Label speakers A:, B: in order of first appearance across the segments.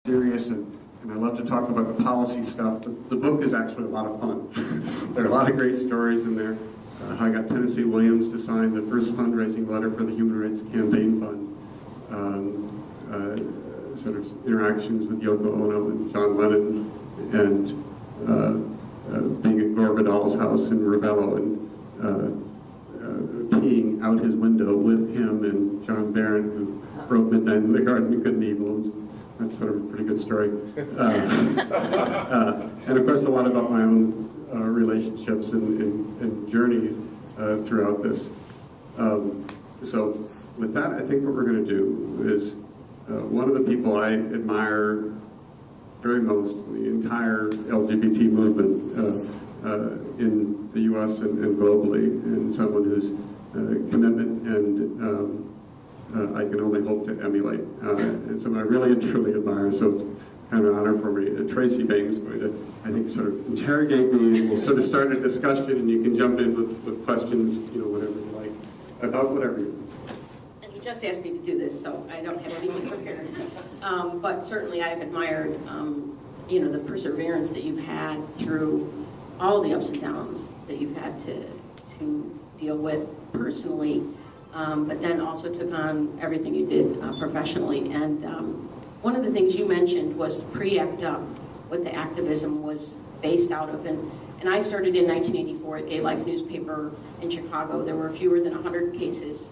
A: serious, and I love to talk about the policy stuff, but the book is actually a lot of fun. There are a lot of great stories in there. How I got Tennessee Williams to sign the first fundraising letter for the Human Rights Campaign Fund. Sort of interactions with Yoko Ono and John Lennon, and being at Gore Vidal's house in Ravello, and peeing out his window with him and John Barron, who wrote Midnight in the Garden of Good and Evil. That's sort of a pretty good story. And of course, a lot about my own relationships and journeys throughout this. So with that, I think what we're going to do is, one of the people I admire very most in the entire LGBT movement in the U.S. and globally, and someone whose commitment and I can only hope to emulate. And someone I really and truly admire, so it's kind of an honor for me. Tracy Baim is going to, I think, sort of interrogate me, and we'll sort of start a discussion, and you can jump in with questions, whatever you like, about whatever you want.
B: He just asked me to do this, so I don't have anything prepared. But certainly I've admired, the perseverance that you've had through all the ups and downs that you've had to deal with personally, but then also took on everything you did professionally. And one of the things you mentioned was pre-ACT UP, what the activism was based out of. And I started in 1984 at Gay Life newspaper in Chicago. There were fewer than 100 cases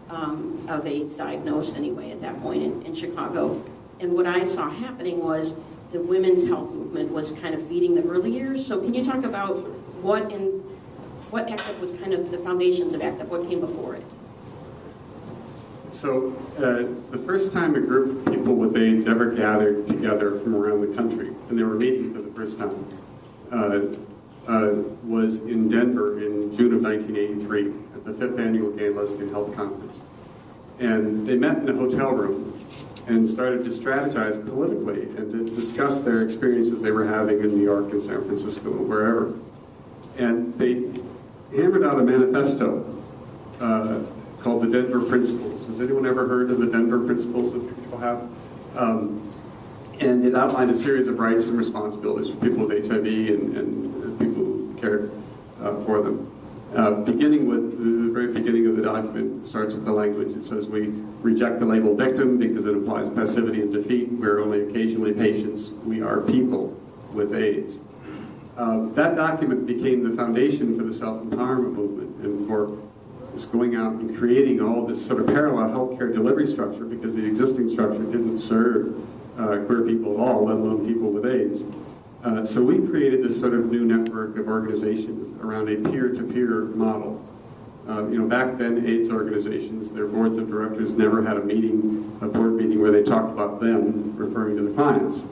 B: of AIDS diagnosed anyway at that point in Chicago. And what I saw happening was the women's health movement was kind of feeding the early years. So can you talk about what ACT UP was kind of the foundations of ACT UP, what came before it?
A: So the first time a group of people with AIDS ever gathered together from around the country, and they were meeting for the first time, was in Denver in June of 1983 at the 5th Annual Gay Lesbian Health Conference. And they met in a hotel room and started to strategize politically and to discuss their experiences they were having in New York and San Francisco and wherever. And they hammered out a manifesto called the Denver Principles. Has anyone ever heard of the Denver Principles? If people have? And it outlined a series of rights and responsibilities for people with HIV and people who cared for them. Beginning with the very beginning of the document, starts with the language. It says, we reject the label victim because it implies passivity and defeat. We're only occasionally patients. We are people with AIDS. That document became the foundation for the self-empowerment movement and for just going out and creating all this sort of parallel healthcare delivery structure, because the existing structure didn't serve queer people at all, let alone people with AIDS. So we created this sort of new network of organizations around a peer-to-peer model. Back then, AIDS organizations, their boards of directors never had a board meeting where they talked about them, referring to the clients,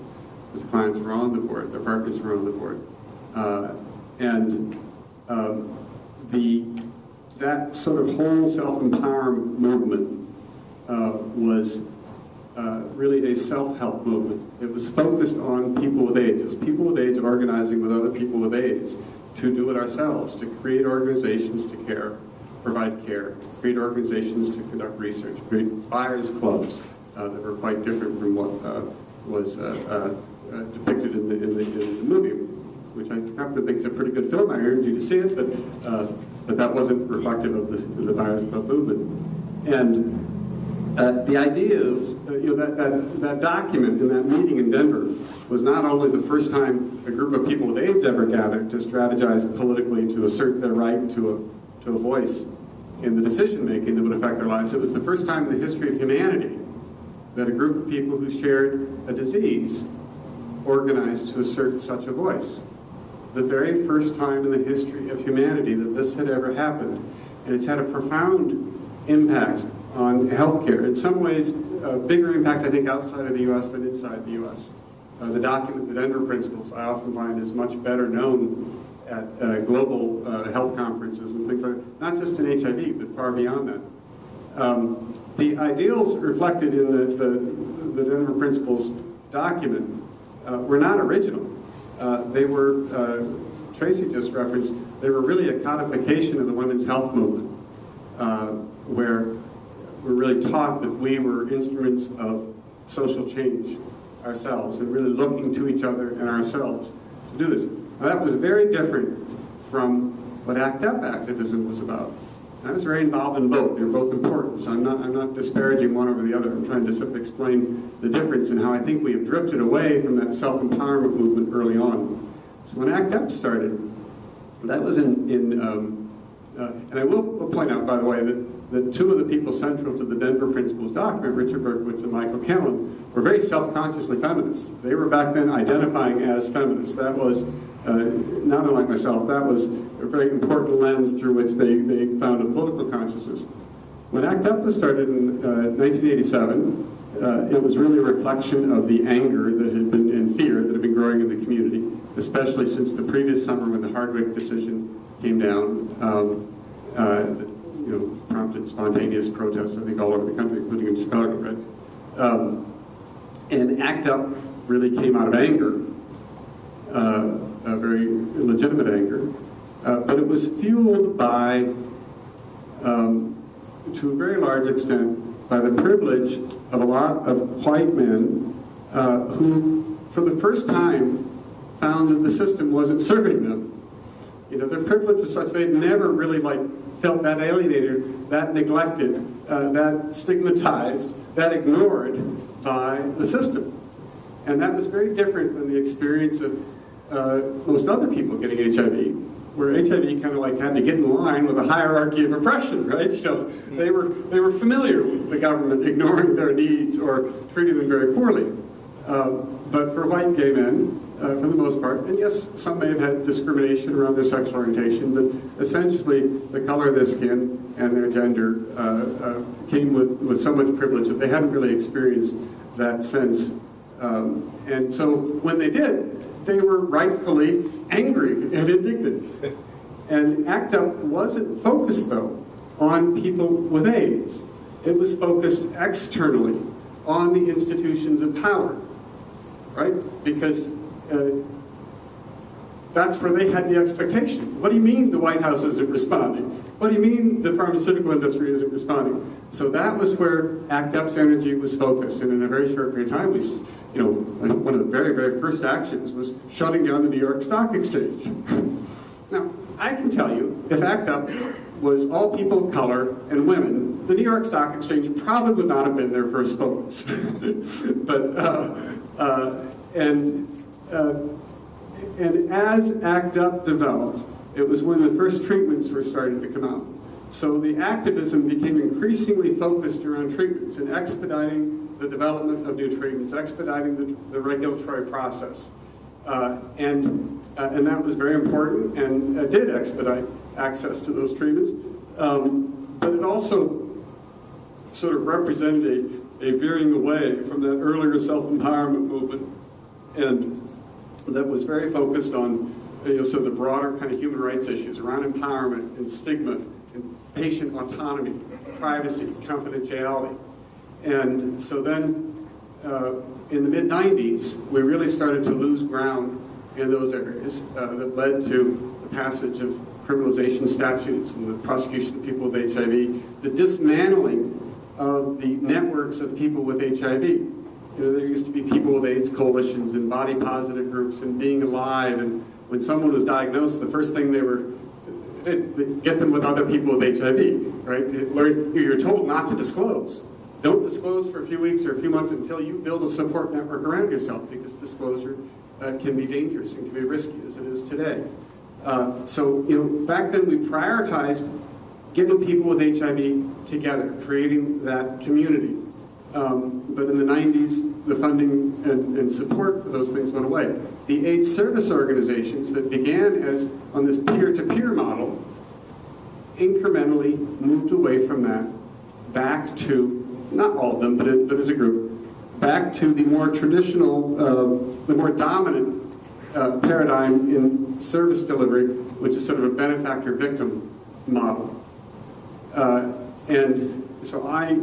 A: because the clients were on the board, their partners were on the board. That sort of whole self-empowerment movement was really a self-help movement. It was focused on people with AIDS. It was people with AIDS organizing with other people with AIDS to do it ourselves, to create organizations to provide care, create organizations to conduct research, create buyers clubs that were quite different from what was depicted in the movie, which I happen to think is a pretty good film. I urge you to see it, but that wasn't reflective of the buyers club movement. And the idea is, that document in that meeting in Denver was not only the first time a group of people with AIDS ever gathered to strategize politically to assert their right to a voice in the decision-making that would affect their lives. It was the first time in the history of humanity that a group of people who shared a disease organized to assert such a voice. The very first time in the history of humanity that this had ever happened. And it's had a profound impact on healthcare. In some ways, a bigger impact, I think, outside of the U.S. than inside the U.S. The document, the Denver Principles, I often find is much better known at global health conferences and things like that, not just in HIV, but far beyond that. The ideals reflected in the Denver Principles document were not original. They were, Tracy just referenced, they were really a codification of the women's health movement, where we're really taught that we were instruments of social change ourselves and really looking to each other and ourselves to do this. Now, that was very different from what ACT UP activism was about. I was very involved in both. They're both important, so I'm not disparaging one over the other. I'm trying to sort of explain the difference and how I think we have drifted away from that self-empowerment movement early on. So when ACT UP started, that was and I will point out, by the way, that two of the people central to the Denver Principles document, Richard Berkowitz and Michael Kellen, were very self-consciously feminists. They were back then identifying as feminists. That was, not unlike myself, that was a very important lens through which they found a political consciousness. When ACT UP was started in 1987, it was really a reflection of the anger that had been, and fear that had been growing in the community, especially since the previous summer when the Hardwick decision came down, prompted spontaneous protests, I think, all over the country, including in Chicago, right? And ACT UP really came out of anger, a very legitimate anger, but it was fueled by, to a very large extent, by the privilege of a lot of white men who, for the first time, found that the system wasn't serving them. You know, their privilege was such they'd never really felt that alienated, that neglected, that stigmatized, that ignored by the system. And that was very different than the experience of most other people getting HIV, where HIV kind of had to get in line with a hierarchy of oppression, right? You know, they were familiar with the government ignoring their needs or treating them very poorly. But for white gay men, for the most part, and yes, some may have had discrimination around their sexual orientation, but essentially the color of their skin and their gender came with so much privilege that they hadn't really experienced that sense. And so when they did, they were rightfully angry and indignant. And ACT UP wasn't focused, though, on people with AIDS. It was focused externally on the institutions of power, right? Because that's where they had the expectation. What do you mean the White House isn't responding? What do you mean the pharmaceutical industry isn't responding? So that was where ACT UP's energy was focused, and in a very short period of time, one of the very, very first actions was shutting down the New York Stock Exchange. Now, I can tell you, if ACT UP was all people of color and women, the New York Stock Exchange probably would not have been their first focus. And as ACT UP developed, it was when the first treatments were starting to come out. So the activism became increasingly focused around treatments and expediting the development of new treatments, expediting the regulatory process. And that was very important and did expedite access to those treatments. But it also sort of represented a veering away from that earlier self-empowerment movement, and that was very focused on sort of the broader kind of human rights issues around empowerment and stigma and patient autonomy, privacy, confidentiality. And so then in the mid-90s, we really started to lose ground in those areas that led to the passage of criminalization statutes and the prosecution of people with HIV, the dismantling of the networks of people with HIV. There used to be people with AIDS coalitions and body positive groups and Being Alive, and when someone was diagnosed, the first thing they were, get them with other people with HIV, right? You're told not to disclose. Don't disclose for a few weeks or a few months until you build a support network around yourself, because disclosure can be dangerous and can be risky, as it is today. So back then we prioritized getting people with HIV together, creating that community. But in the 90s, the funding and support for those things went away. The AIDS service organizations that began as on this peer-to-peer model incrementally moved away from that back to, not all of them, but as a group, back to the more traditional, the more dominant paradigm in service delivery, which is sort of a benefactor-victim model. And so I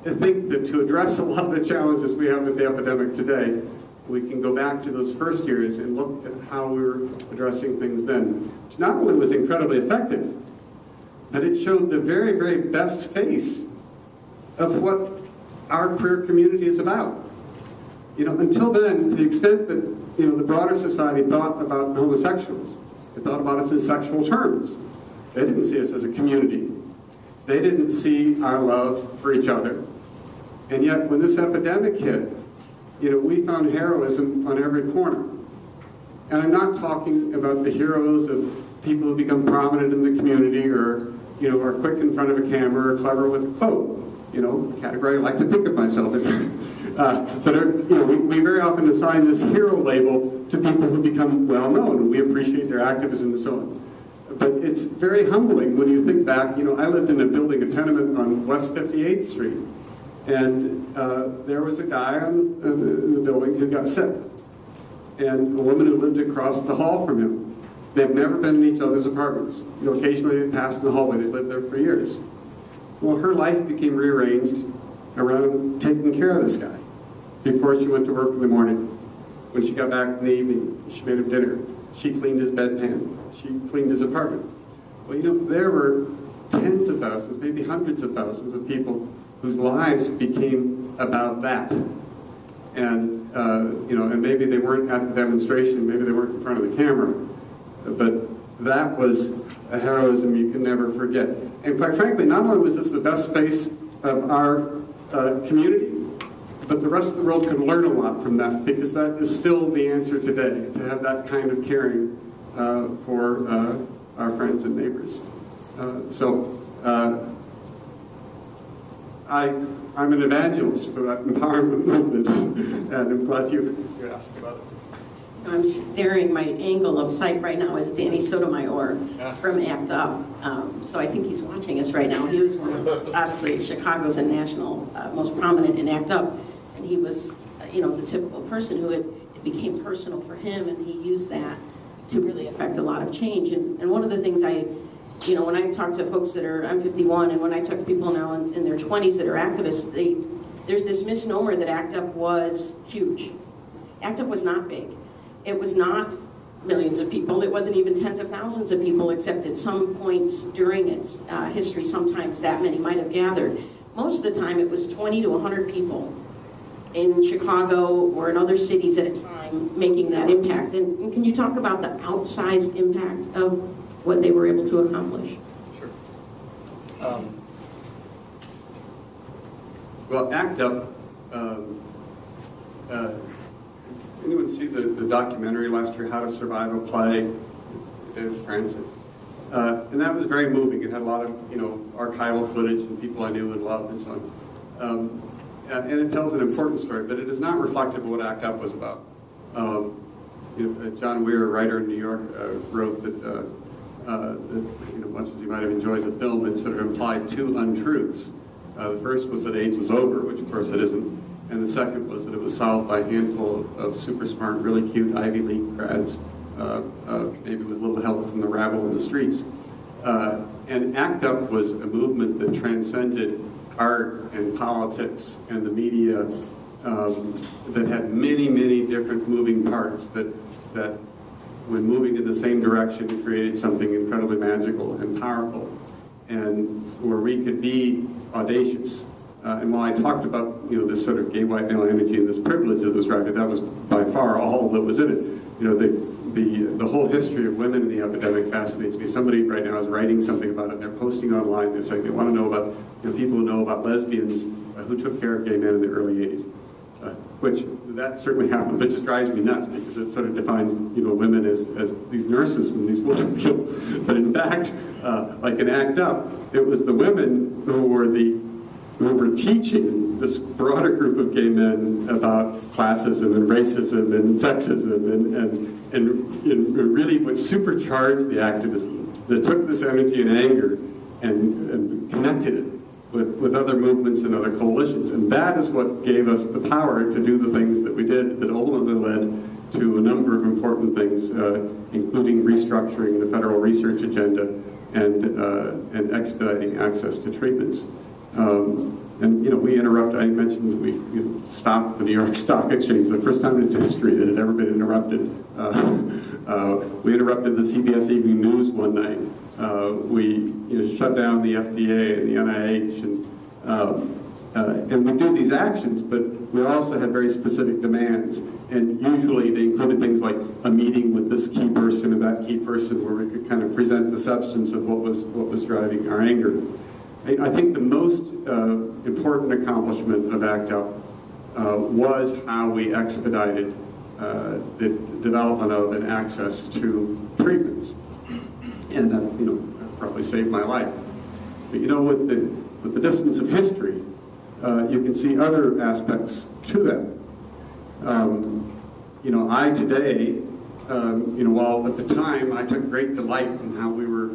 A: think that to address a lot of the challenges we have with the epidemic today, we can go back to those first years and look at how we were addressing things then, which not only was incredibly effective, but it showed the very, very best face of what our queer community is about. Until then, to the extent that, the broader society thought about homosexuals, they thought about us in sexual terms. They didn't see us as a community. They didn't see our love for each other. And yet, when this epidemic hit, we found heroism on every corner. And I'm not talking about the heroes of people who become prominent in the community or, are quick in front of a camera or clever with a quote. Category I like to think of myself in. We very often assign this hero label to people who become well-known. We appreciate their activism and so on. But it's very humbling when you think back. I lived in a building, a tenement on West 58th Street. And there was a guy in the building who got sick. And a woman who lived across the hall from him. They've never been in each other's apartments. Occasionally they passed in the hallway. They lived there for years. Well, her life became rearranged around taking care of this guy. Before she went to work in the morning, when she got back in the evening, she made him dinner. She cleaned his bedpan. She cleaned his apartment. Well, there were tens of thousands, maybe hundreds of thousands of people whose lives became about that. And, and maybe they weren't at the demonstration, maybe they weren't in front of the camera, but that was a heroism you can never forget. And quite frankly, not only was this the best face of our community, but the rest of the world could learn a lot from that, because that is still the answer today, to have that kind of caring for our friends and neighbors. I'm an evangelist for that empowerment movement, and I'm glad you asked about it.
B: I'm staring, my angle of sight right now is Danny Sotomayor from ACT UP. So I think he's watching us right now. He was one of, obviously, Chicago's and national most prominent in ACT UP. And he was, the typical person who it became personal for him, and he used that to really affect a lot of change. And one of the things when I talk to folks I'm 51, and when I talk to people now in their 20s that are activists, there's this misnomer that ACT UP was huge. ACT UP was not big. It was not millions of people. It wasn't even tens of thousands of people, except at some points during its history, sometimes that many might have gathered. Most of the time, it was 20 to 100 people in Chicago or in other cities at a time making that impact. And can you talk about the outsized impact of what they were able to accomplish?
A: Sure. Well, ACT UP, anyone see the documentary last year, How to Survive a Plague, David Francis? And that was very moving. It had a lot of, archival footage and people I knew and loved and so on. And it tells an important story, but it is not reflective of what ACT UP was about. John Weir, a writer in New York, wrote that, much as you might have enjoyed the film, it sort of implied two untruths. The first was that AIDS was over, which of course it isn't. And the second was that it was solved by a handful of super smart, really cute Ivy League grads, maybe with a little help from the rabble in the streets. And ACT UP was a movement that transcended art and politics and the media, that had many, many different moving parts that when moving in the same direction created something incredibly magical and powerful, and where we could be audacious. And while I talked about this sort of gay white male energy and this privilege of this record, that was by far all that was in it. The whole history of women in the epidemic fascinates me. Somebody right now is writing something about it. They're posting online. They're saying they want to know about people who know about lesbians who took care of gay men in the early 80s. Which that certainly happened, but it just drives me nuts because it sort of defines women as these nurses and these women. But in fact, like in ACT UP, it was the women who were teaching this broader group of gay men about classism and racism and sexism and really what supercharged the activism that took this energy and anger and connected it with other movements and other coalitions. And that is what gave us the power to do the things that we did, that ultimately led to a number of important things, including restructuring the federal research agenda and expediting access to treatments. And we interrupted, I mentioned we stopped the New York Stock Exchange, the first time in its history that it had ever been interrupted. We interrupted the CBS Evening News one night. We shut down the FDA and the NIH, And we do these actions, but we also have very specific demands. And usually they included things like a meeting with this key person or that key person where we could kind of present the substance of what was driving our anger. I think the most important accomplishment of ACT UP was how we expedited the development of and access to treatments. And that, probably saved my life. But with the distance of history, you can see other aspects to that. I today, while at the time I took great delight in how we were,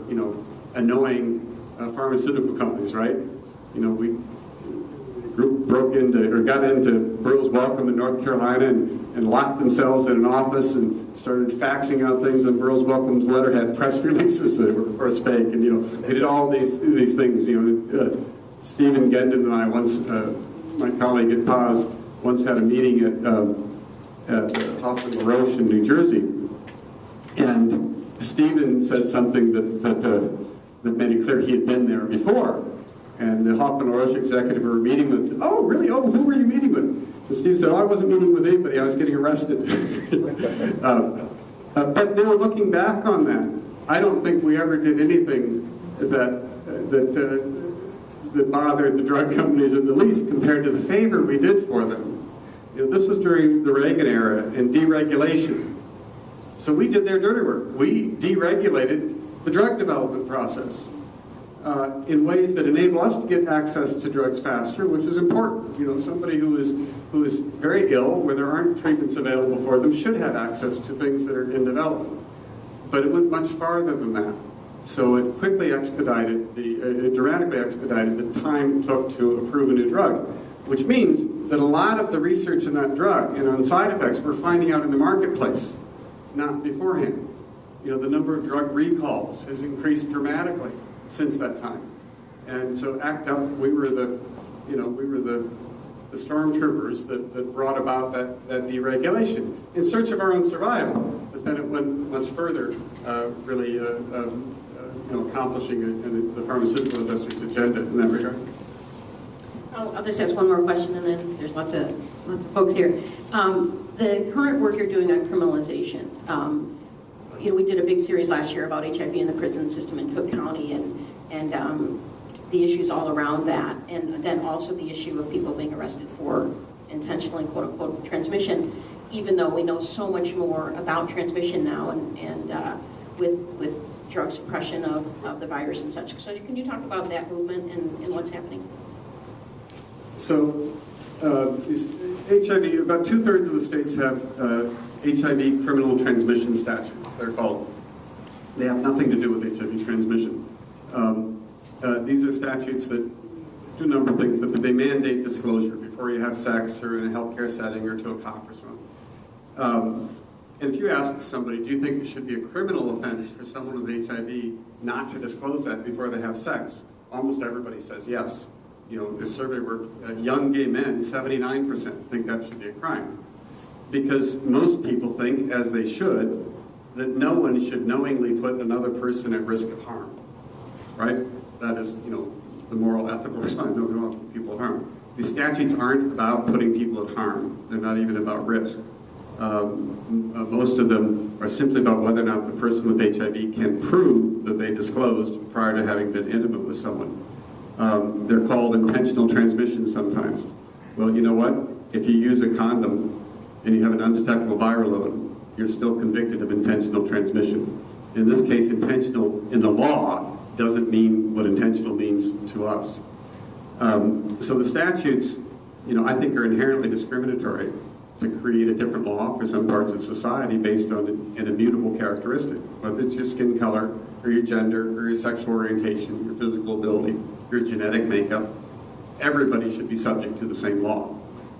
A: annoying pharmaceutical companies, right? We got into Burroughs Wellcome in North Carolina and locked themselves in an office and started faxing out things on Burroughs Wellcome's letterhead, press releases that were, of course, fake. And, they did all these things. Stephen Gendon and I once, my colleague at PAWS, once had a meeting at Hoffman LaRoche in New Jersey. And Stephen said something that made it clear he had been there before. And the Hoffman LaRoche executive we were meeting with said, "Oh, really? Oh, who were you meeting with?" And Steve said, "Oh, I wasn't meeting with anybody. I was getting arrested." But now looking back on that, I don't think we ever did anything that bothered the drug companies in the least compared to the favor we did for them. This was during the Reagan era and deregulation. So we did their dirty work. We deregulated the drug development process in ways that enable us to get access to drugs faster, which is important. Somebody who is very ill, where there aren't treatments available for them, should have access to things that are in development. But it went much farther than that. So it quickly expedited, it dramatically expedited the time it took to approve a new drug, which means that a lot of the research in that drug and on side effects we're finding out in the marketplace, not beforehand. The number of drug recalls has increased dramatically since that time. And so ACT UP, we were the stormtroopers that brought about that deregulation in search of our own survival. But then it went much further, really accomplishing the pharmaceutical industry's agenda in that regard.
B: I'll just ask one more question, and then there's lots of folks here. The current work you're doing on criminalization. We did a big series last year about HIV in the prison system in Cook County and the issues all around that, and then also the issue of people being arrested for intentionally, quote unquote, transmission, even though we know so much more about transmission now and with drug suppression of the virus and such. So can you talk about that movement and what's happening?
A: So HIV, about 2/3 of the states have HIV criminal transmission statutes, they're called. They have nothing to do with HIV transmission. These are statutes that do a number of things, but they mandate disclosure before you have sex or in a healthcare setting or to a cop or something. And if you ask somebody, do you think it should be a criminal offense for someone with HIV not to disclose that before they have sex? Almost everybody says yes. The survey work, young gay men, 79% think that should be a crime. Because most people think, as they should, that no one should knowingly put another person at risk of harm, right? That is, the moral, ethical responsibility. No, we don't want people harm. These statutes aren't about putting people at harm. They're not even about risk. Most of them are simply about whether or not the person with HIV can prove that they disclosed prior to having been intimate with someone. They're called intentional transmission sometimes. Well, you know what? If you use a condom and you have an undetectable viral load, you're still convicted of intentional transmission. In this case, intentional in the law doesn't mean what intentional means to us. So the statutes, I think are inherently discriminatory to create a different law for some parts of society based on an immutable characteristic, whether it's your skin color, or your gender, or your sexual orientation, your physical ability, your genetic makeup. Everybody should be subject to the same law.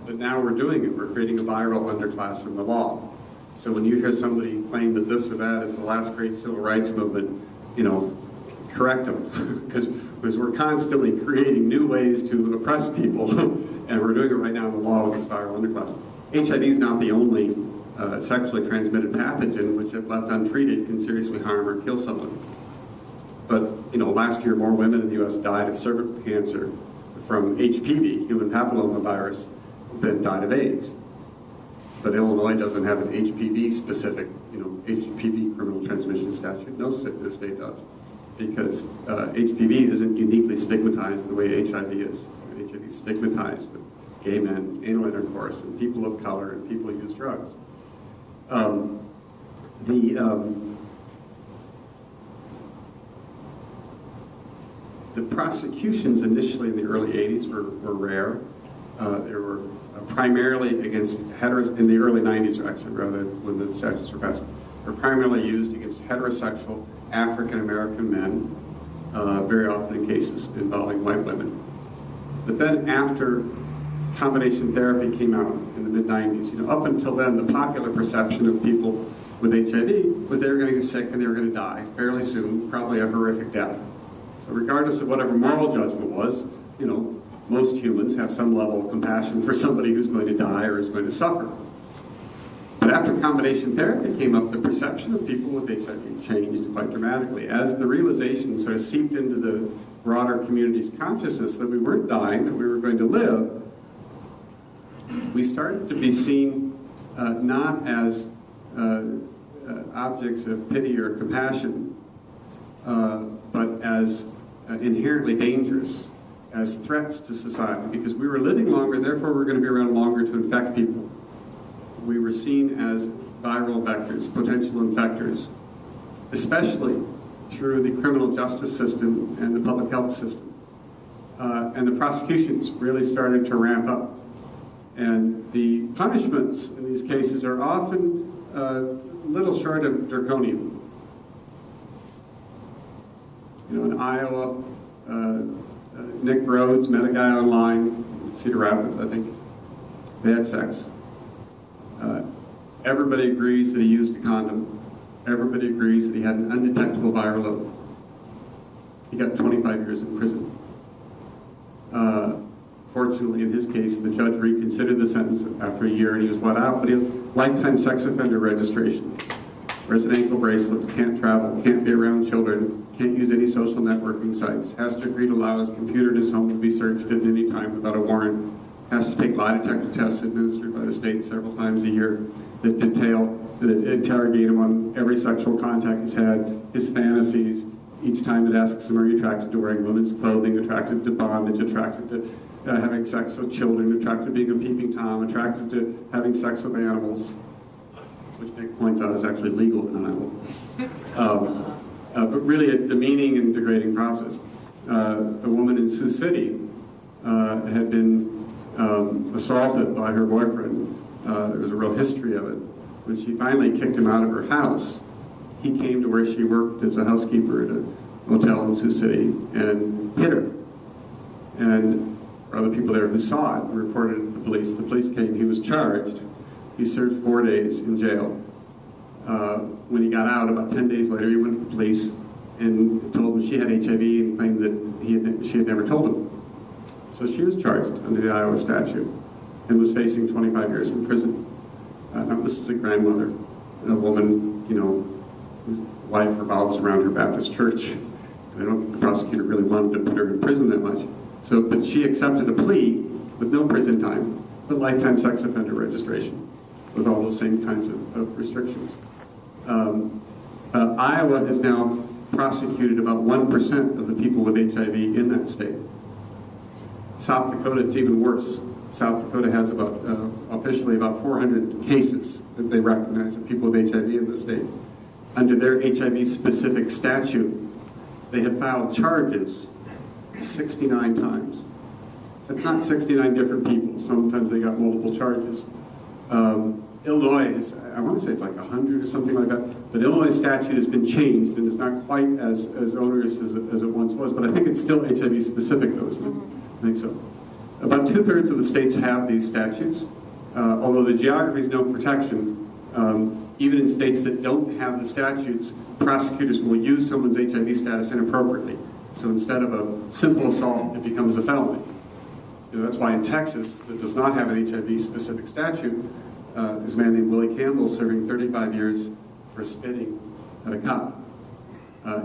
A: But now we're doing it. We're creating a viral underclass in the law. So when you hear somebody claim that this or that is the last great civil rights movement, correct them. Because we're constantly creating new ways to oppress people, and we're doing it right now in the law with this viral underclass. HIV is not the only sexually transmitted pathogen which, if left untreated, can seriously harm or kill someone. But, last year more women in the U.S. died of cervical cancer from HPV, human papillomavirus, than died of AIDS. But Illinois doesn't have an HPV-specific, HPV criminal transmission statute. No state does, because HPV isn't uniquely stigmatized the way HIV is. HIV is stigmatized with gay men, anal intercourse, and people of color, and people who use drugs. The prosecutions initially in the early 80s were rare. There were primarily against in the early 90s, actually, rather when the statutes were passed, were primarily used against heterosexual African-American men, very often in cases involving white women. But then after combination therapy came out in the mid-90s, up until then, the popular perception of people with HIV was they were going to get sick and they were going to die fairly soon, probably a horrific death. So regardless of whatever moral judgment was, most humans have some level of compassion for somebody who's going to die or is going to suffer. But after combination therapy came up, the perception of people with HIV changed quite dramatically. As the realization sort of seeped into the broader community's consciousness that we weren't dying, that we were going to live, we started to be seen not as objects of pity or compassion, but as inherently dangerous, as threats to society, because we were living longer, therefore we're going to be around longer to infect people. We were seen as viral vectors, potential infectors, especially through the criminal justice system and the public health system. And the prosecutions really started to ramp up. And the punishments in these cases are often little short of draconian. In Iowa, Nick Rhodes met a guy online, Cedar Rapids, I think. They had sex. Everybody agrees that he used a condom. Everybody agrees that he had an undetectable viral load. He got 25 years in prison. Fortunately, in his case, the judge reconsidered the sentence after a year and he was let out, but he has lifetime sex offender registration. Wears an ankle bracelet, can't travel, can't be around children, can't use any social networking sites, has to agree to allow his computer in his home to be searched at any time without a warrant, has to take lie detector tests administered by the state several times a year that interrogate him on every sexual contact he's had, his fantasies. Each time it asks him, are you attracted to wearing women's clothing, attracted to bondage, attracted to having sex with children, attracted to being a peeping Tom, attracted to having sex with animals, which Nick points out is actually legal in Iowa. But really a demeaning and degrading process. A woman in Sioux City had been assaulted by her boyfriend. There was a real history of it. When she finally kicked him out of her house, he came to where she worked as a housekeeper at a motel in Sioux City and hit her. And other people there who saw it reported it to the police. The police came, he was charged. He served 4 days in jail. When he got out, about 10 days later, he went to the police and told them she had HIV and claimed that she had never told him. So she was charged under the Iowa statute and was facing 25 years in prison. Now this is a grandmother, a woman, whose life revolves around her Baptist church. And I don't think the prosecutor really wanted to put her in prison that much. But she accepted a plea with no prison time, but lifetime sex offender registration with all those same kinds of restrictions. Iowa has now prosecuted about 1% of the people with HIV in that state. South Dakota, it's even worse. South Dakota has officially about 400 cases that they recognize of people with HIV in the state. Under their HIV-specific statute, they have filed charges 69 times. That's not 69 different people. Sometimes they got multiple charges. Illinois is, I want to say it's like 100 or something like that, but Illinois statute has been changed and it's not quite as onerous as it once was, but I think it's still HIV specific though, isn't it? I think so. About 2/3 of the states have these statutes, although the geography is no protection. Even in states that don't have the statutes, prosecutors will use someone's HIV status inappropriately. So instead of a simple assault, it becomes a felony. That's why in Texas, that does not have an HIV-specific statute, is a man named Willie Campbell serving 35 years for spitting at a cop.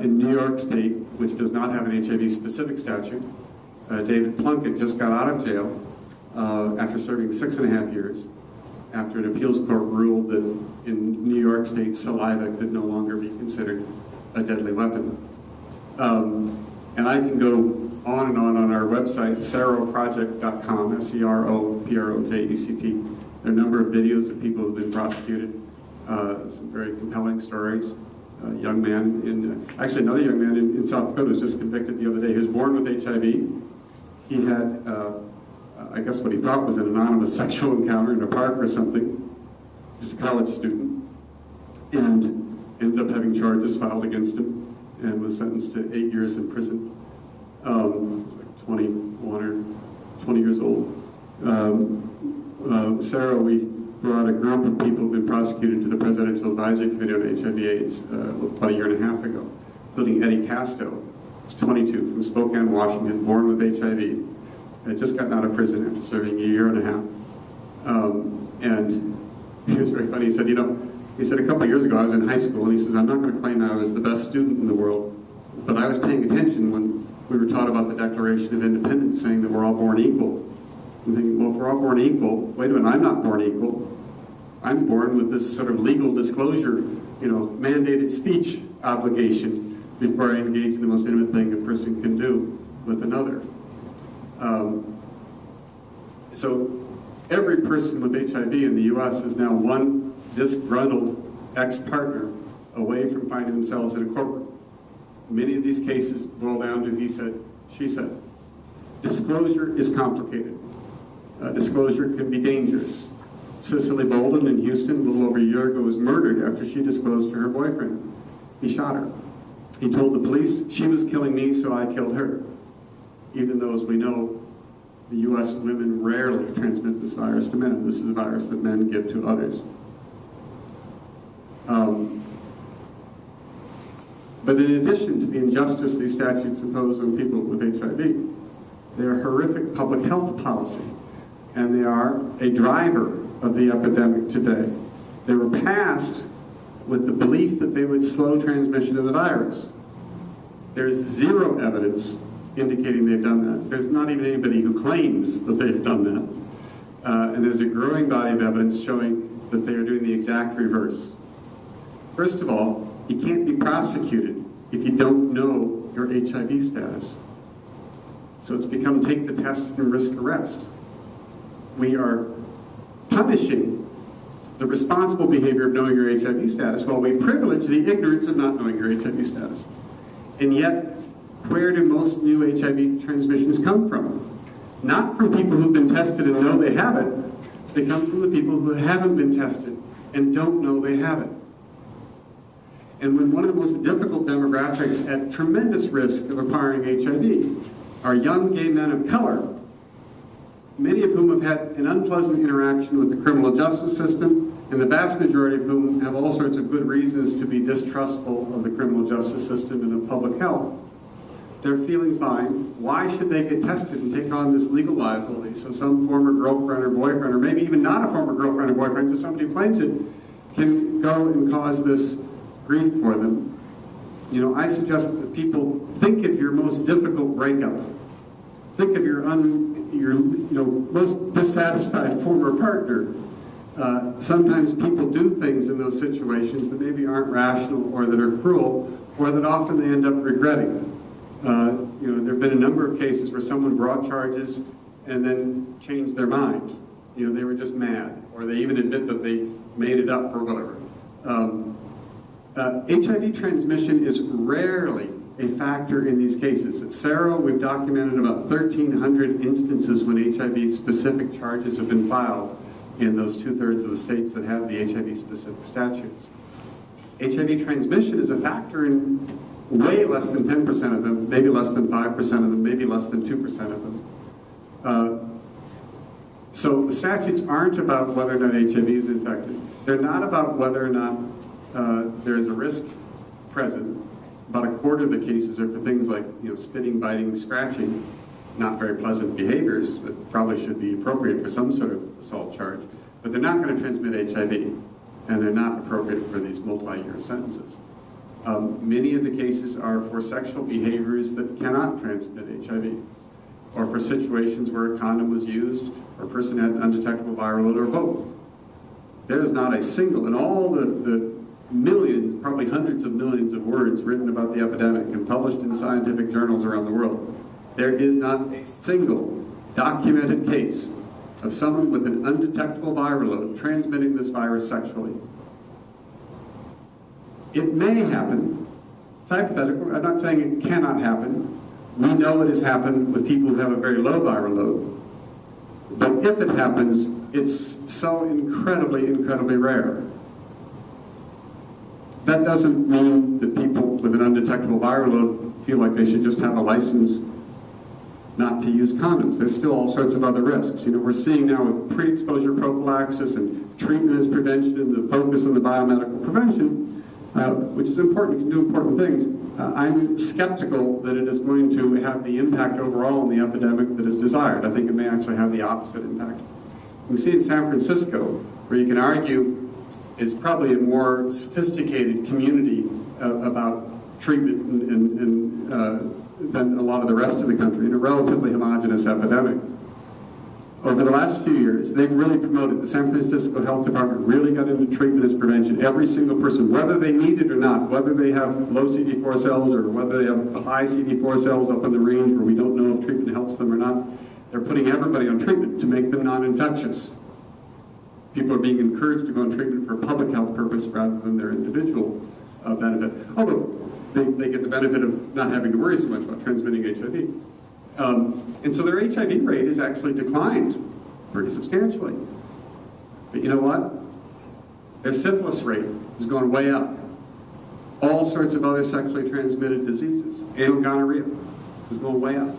A: In New York State, which does not have an HIV-specific statute, David Plunkett just got out of jail after serving 6.5 years, after an appeals court ruled that in New York State, saliva could no longer be considered a deadly weapon. And I can go on our website, seroproject.com, SEROPROJECT. There are a number of videos of people who have been prosecuted, some very compelling stories. A young man actually another young man in South Dakota was just convicted the other day. He was born with HIV. He had, I guess what he thought was an anonymous sexual encounter in a park or something. He's a college student, and ended up having charges filed against him, and was sentenced to 8 years in prison. He's like 21 or 20 years old. Sarah, we brought a group of people who've been prosecuted to the Presidential Advisory Committee on HIV/AIDS about a year and a half ago, including Eddie Casto. He's 22, from Spokane, Washington, born with HIV. Had just gotten out of prison after serving a year and a half. And he was very funny. He said, a couple of years ago I was in high school, and he says, I'm not going to claim I was the best student in the world, but I was paying attention when we were taught about the Declaration of Independence, saying that we're all born equal. I'm thinking, well, if we're all born equal, wait a minute, I'm not born equal. I'm born with this sort of legal disclosure, mandated speech obligation before I engage in the most intimate thing a person can do with another. So every person with HIV in the U.S. is now one disgruntled ex-partner away from finding themselves in a courtroom. Many of these cases boil down to he said, she said. Disclosure is complicated. Disclosure can be dangerous. Cicely Bolden in Houston a little over a year ago was murdered after she disclosed to her boyfriend. He shot her. He told the police she was killing me, so I killed her. Even though, as we know, the U.S. women rarely transmit this virus to men. This is a virus that men give to others. But in addition to the injustice these statutes impose on people with HIV, they are horrific public health policy, and they are a driver of the epidemic today. They were passed with the belief that they would slow transmission of the virus. There's zero evidence indicating they've done that. There's not even anybody who claims that they've done that. And there's a growing body of evidence showing that they are doing the exact reverse. First of all, you can't be prosecuted if you don't know your HIV status. So it's become take the test and risk arrest. We are punishing the responsible behavior of knowing your HIV status while we privilege the ignorance of not knowing your HIV status. And yet, where do most new HIV transmissions come from? Not from people who've been tested and know they have it. They come from the people who haven't been tested and don't know they have it. And when one of the most difficult demographics at tremendous risk of acquiring HIV are young gay men of color, many of whom have had an unpleasant interaction with the criminal justice system, and the vast majority of whom have all sorts of good reasons to be distrustful of the criminal justice system and of public health. They're feeling fine. Why should they get tested and take on this legal liability? So some former girlfriend or boyfriend, or maybe even not a former girlfriend or boyfriend, just somebody who claims it, can go and cause this grief for them. I suggest that people think of your most difficult breakup. Think of your most dissatisfied former partner. Sometimes people do things in those situations that maybe aren't rational or that are cruel, or that often they end up regretting. There have been a number of cases where someone brought charges and then changed their mind. They were just mad, or they even admit that they made it up or whatever. HIV transmission is rarely a factor in these cases. At Sero, we've documented about 1,300 instances when HIV-specific charges have been filed in those 2/3 of the states that have the HIV-specific statutes. HIV transmission is a factor in way less than 10% of them, maybe less than 5% of them, maybe less than 2% of them. So the statutes aren't about whether or not HIV is infected. They're not about whether or not there's a risk present. About a quarter of the cases are for things like spitting, biting, scratching, not very pleasant behaviors that probably should be appropriate for some sort of assault charge, but they're not going to transmit HIV, and they're not appropriate for these multi-year sentences. Many of the cases are for sexual behaviors that cannot transmit HIV. or for situations where a condom was used, or a person had an undetectable viral load, or both. There's not a single, in all the millions, probably hundreds of millions of words written about the epidemic and published in scientific journals around the world, there is not a single documented case of someone with an undetectable viral load transmitting this virus sexually. It may happen. It's hypothetical. I'm not saying it cannot happen. We know it has happened with people who have a very low viral load. But if it happens, it's so incredibly, incredibly rare. That doesn't mean that people with an undetectable viral load feel like they should just have a license not to use condoms. There's still all sorts of other risks. You know, we're seeing now with pre-exposure prophylaxis and treatment as prevention and the focus on the biomedical prevention, which is important, you can do important things. I'm skeptical that it is going to have the impact overall on the epidemic that is desired. I think it may actually have the opposite impact. You can see in San Francisco, where you can argue is probably a more sophisticated community about treatment than a lot of the rest of the country, in a relatively homogeneous epidemic. Over the last few years, they've really promoted, the San Francisco Health Department really got into treatment as prevention. Every single person, whether they need it or not, whether they have low CD4 cells or whether they have high CD4 cells up in the range where we don't know if treatment helps them or not, they're putting everybody on treatment to make them non-infectious. People are being encouraged to go on treatment for a public health purpose rather than their individual benefit. Although they get the benefit of not having to worry so much about transmitting HIV. And so their HIV rate has actually declined pretty substantially. But you know what? Their syphilis rate has gone way up. All sorts of other sexually transmitted diseases, anal gonorrhea, is going way up.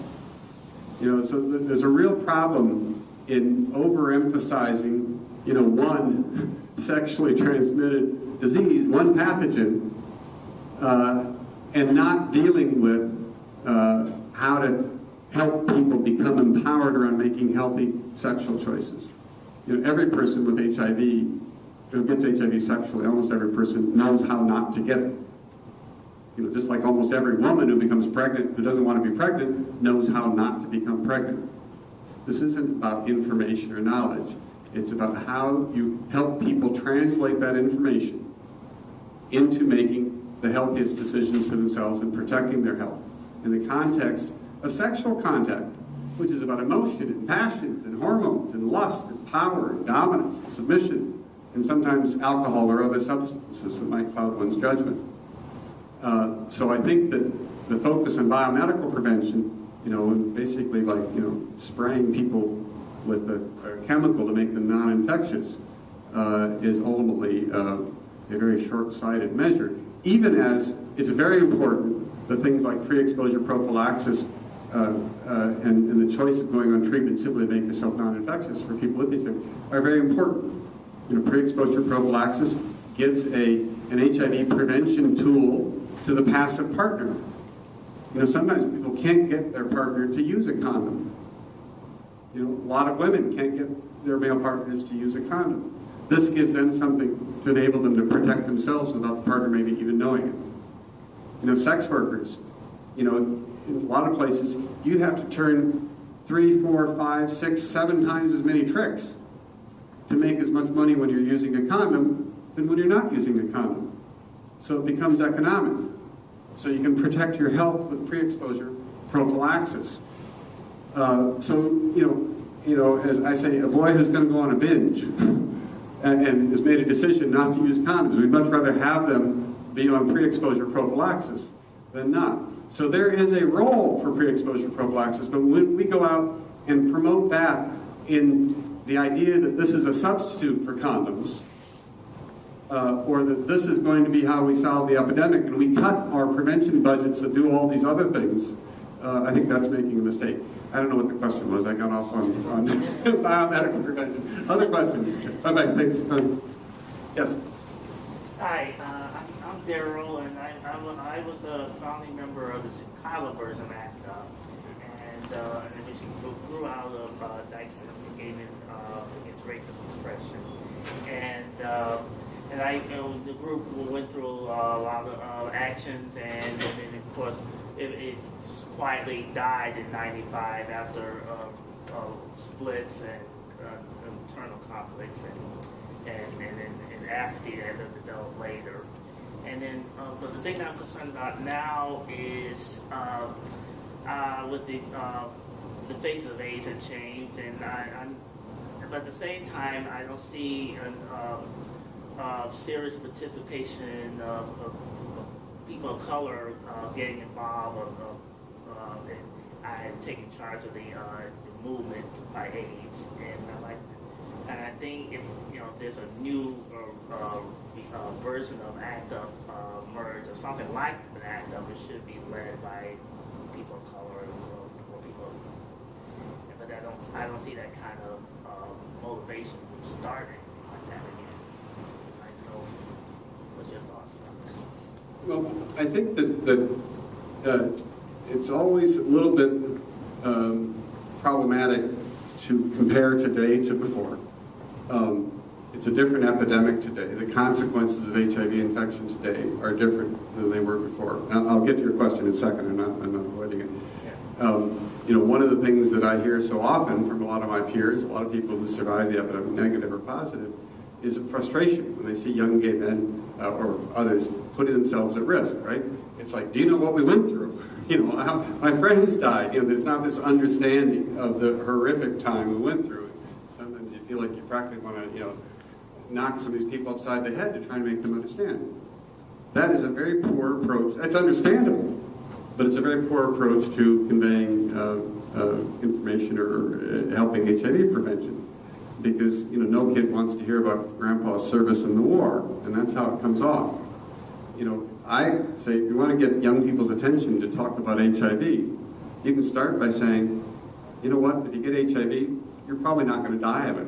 A: You know, so there's a real problem in overemphasizing, you know, one sexually transmitted disease, one pathogen, and not dealing with how to help people become empowered around making healthy sexual choices. You know, every person with HIV who gets HIV sexually, almost every person knows how not to get it. You know, just like almost every woman who becomes pregnant, who doesn't want to be pregnant, knows how not to become pregnant. This isn't about information or knowledge. It's about how you help people translate that information into making the healthiest decisions for themselves and protecting their health in the context of sexual contact, which is about emotion and passions and hormones and lust and power and dominance and submission, and sometimes alcohol or other substances that might cloud one's judgment. So I think that the focus on biomedical prevention, you know, and basically like, you know, spraying people with a chemical to make them non-infectious is ultimately a very short-sighted measure, even as it's very important that things like pre-exposure prophylaxis and the choice of going on treatment simply to make yourself non-infectious for people with HIV are very important. You know, pre-exposure prophylaxis gives an HIV prevention tool to the passive partner. You know, sometimes people can't get their partner to use a condom. You know, a lot of women can't get their male partners to use a condom. This gives them something to enable them to protect themselves without the partner maybe even knowing it. You know, sex workers, you know, in a lot of places, you have to turn 3, 4, 5, 6, 7 times as many tricks to make as much money when you're using a condom than when you're not using a condom. So it becomes economic. So you can protect your health with pre-exposure prophylaxis. So, you know, as I say, a boy who's going to go on a binge and has made a decision not to use condoms, we'd much rather have them be on pre-exposure prophylaxis than not. So there is a role for pre-exposure prophylaxis, but when we go out and promote that in the idea that this is a substitute for condoms, or that this is going to be how we solve the epidemic, and we cut our prevention budgets that do all these other things, I think that's making a mistake. I don't know what the question was. I got off on biomedical prevention. Other questions? Bye-bye, thanks. Yes?
C: Hi, I'm Daryl, and I was a founding member of the Chicago Version Act, and which grew out of Dykes' engagement against racism expression. And the group went through a lot of actions, and then of course it quietly died in '95 after splits and internal conflicts, and apathy that developed later. And then, but the thing I'm concerned about now is with the face of AIDS had changed, and but at the same time, I don't see serious participation of people of color getting involved. And I have taken charge of the movement to fight AIDS, and I think if there's a new version of ACT UP merge or something like an ACT UP, it should be led by people of color or people. But I don't see that kind of motivation starting like that again. I don't know what's your thoughts about that.
A: Well, I think that it's always a little bit problematic to compare today to before. It's a different epidemic today. The consequences of HIV infection today are different than they were before. Now, I'll get to your question in a second. I'm not avoiding it. One of the things that I hear so often from a lot of my peers, a lot of people who survive the epidemic, negative or positive, is a frustration when they see young gay men or others putting themselves at risk, right? It's like, do you know what we went through? How my friends died. There's not this understanding of the horrific time we went through. Sometimes you feel like you practically want to, knock some of these people upside the head to try and make them understand. That is a very poor approach. It's understandable, but it's a very poor approach to conveying information or helping HIV prevention. Because no kid wants to hear about grandpa's service in the war, and that's how it comes off. I say if you want to get young people's attention to talk about HIV, you can start by saying, you know what, if you get HIV, you're probably not going to die of it.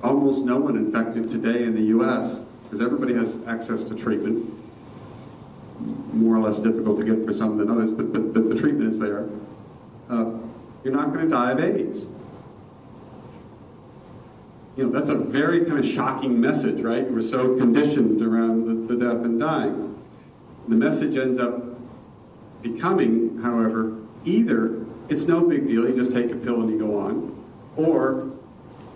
A: Almost no one infected today in the U.S., because everybody has access to treatment, more or less difficult to get for some than others, but the treatment is there. You're not going to die of AIDS. That's a very kind of shocking message, right? We're so conditioned around the death and dying. The message ends up becoming, however, either it's no big deal, you just take a pill and you go on, or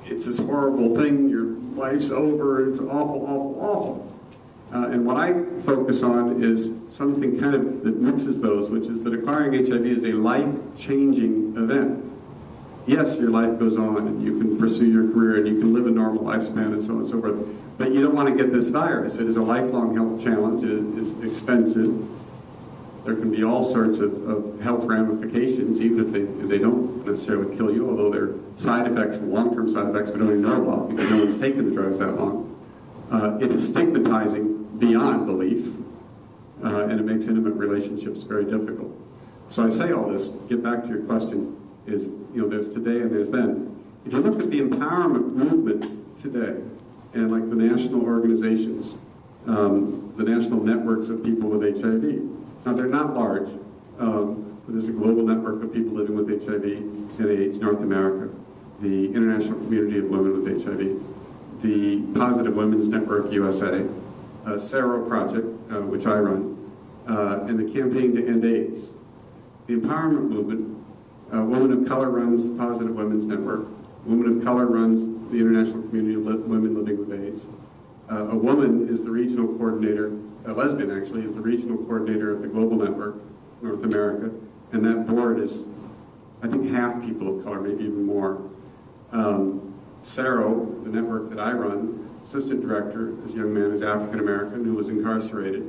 A: it's this horrible thing, your life's over, it's awful, awful, awful. And what I focus on is something kind of that mixes those, which is that acquiring HIV is a life-changing event. Yes, your life goes on, and you can pursue your career, and you can live a normal lifespan, and so on and so forth. But you don't want to get this virus. It is a lifelong health challenge. It is expensive. There can be all sorts of health ramifications, even if they don't necessarily kill you, although there are side effects, long-term side effects we don't even know about because no one's taken the drugs that long. It is stigmatizing beyond belief, and it makes intimate relationships very difficult. So I say all this, get back to your question, is, there's today and there's then. If you look at the empowerment movement today, and like the national organizations, the national networks of people with HIV, now they're not large, but there's a global network of people living with HIV and AIDS, North America, the International Community of Women with HIV, the Positive Women's Network USA, SARO Project, which I run, and the Campaign to End AIDS. The empowerment movement, Women of Color runs the Positive Women's Network. Women of Color runs the International Community of Women Living with AIDS. A woman is the regional coordinator, a lesbian actually, is the regional coordinator of the Global Network, North America, and that board is, I think, half people of color, maybe even more. SARO, the network that I run, assistant director, this young man is African American who was incarcerated.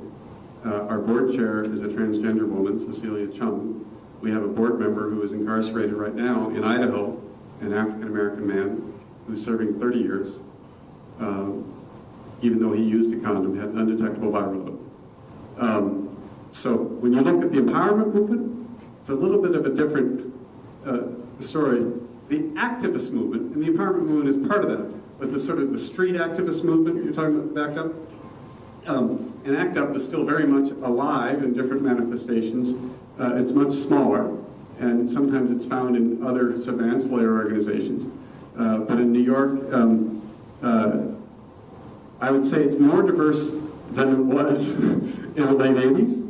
A: Our board chair is a transgender woman, Cecilia Chung. We have a board member who is incarcerated right now in Idaho, an African American man who's serving 30 years, even though he used a condom, had an undetectable viral load. So when you look at the empowerment movement, it's a little bit of a different story. The activist movement, and the empowerment movement is part of that, but the sort of the street activist movement you're talking about, ACT UP, and ACT UP is still very much alive in different manifestations. It's much smaller, and sometimes it's found in other sort of ancillary organizations. But in New York, I would say it's more diverse than it was in the late 80s.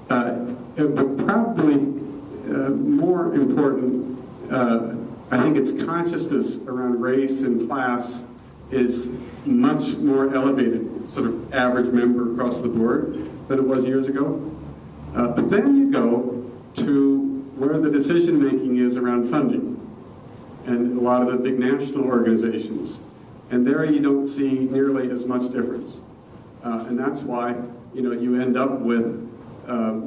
A: But probably more important, I think its consciousness around race and class is much more elevated, sort of average member across the board, than it was years ago. But then you go to where the decision-making is around funding, and a lot of the big national organizations. And there you don't see nearly as much difference. And that's why, you end up with, I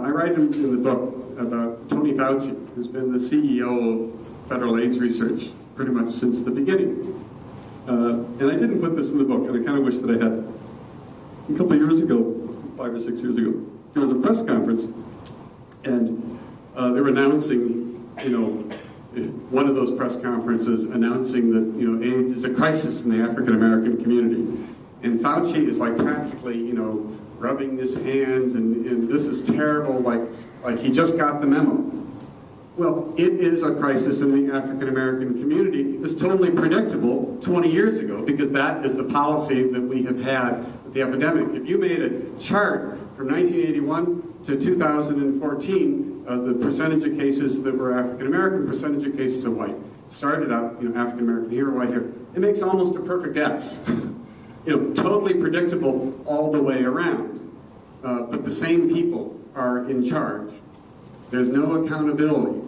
A: write in the book about Tony Fauci, who's been the CEO of federal AIDS research pretty much since the beginning. And I didn't put this in the book, and I kind of wish that I had. A couple of years ago, 5 or 6 years ago, there was a press conference, and they were announcing, one of those press conferences announcing that, AIDS is a crisis in the African-American community. And Fauci is like practically, rubbing his hands, and this is terrible, like he just got the memo. Well, it is a crisis in the African-American community. It was totally predictable 20 years ago, because that is the policy that we have had with the epidemic. If you made a chart from 1981 to 2014, the percentage of cases that were African-American, percentage of cases of white. Started out, African-American here, white here. It makes almost a perfect X. Totally predictable all the way around. But the same people are in charge. There's no accountability.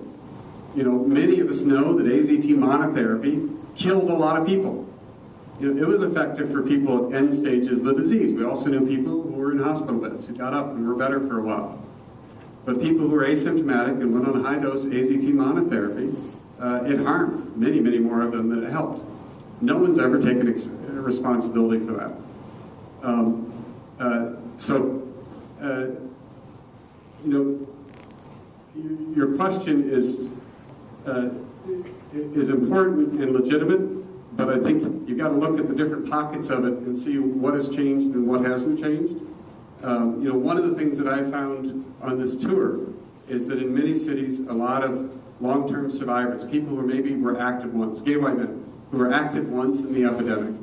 A: Many of us know that AZT monotherapy killed a lot of people. It was effective for people at end stages of the disease. We also knew people who were in hospital beds who got up and were better for a while. But people who were asymptomatic and went on high-dose AZT monotherapy, it harmed many, many more of them than it helped. No one's ever taken responsibility for that. Your question is important and legitimate, but I think you've got to look at the different pockets of it and see what has changed and what hasn't changed. One of the things that I found on this tour is that in many cities, a lot of long-term survivors, people who maybe were active once, gay white men, who were active once in the epidemic,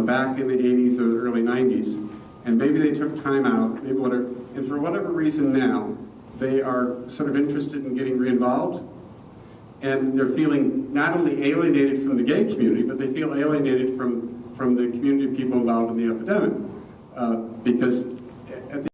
A: back in the 80s or the early 90s, and maybe they took time out, and for whatever reason now, they are sort of interested in getting re-involved, and they're feeling not only alienated from the gay community, but they feel alienated from the community of people involved in the epidemic, because at the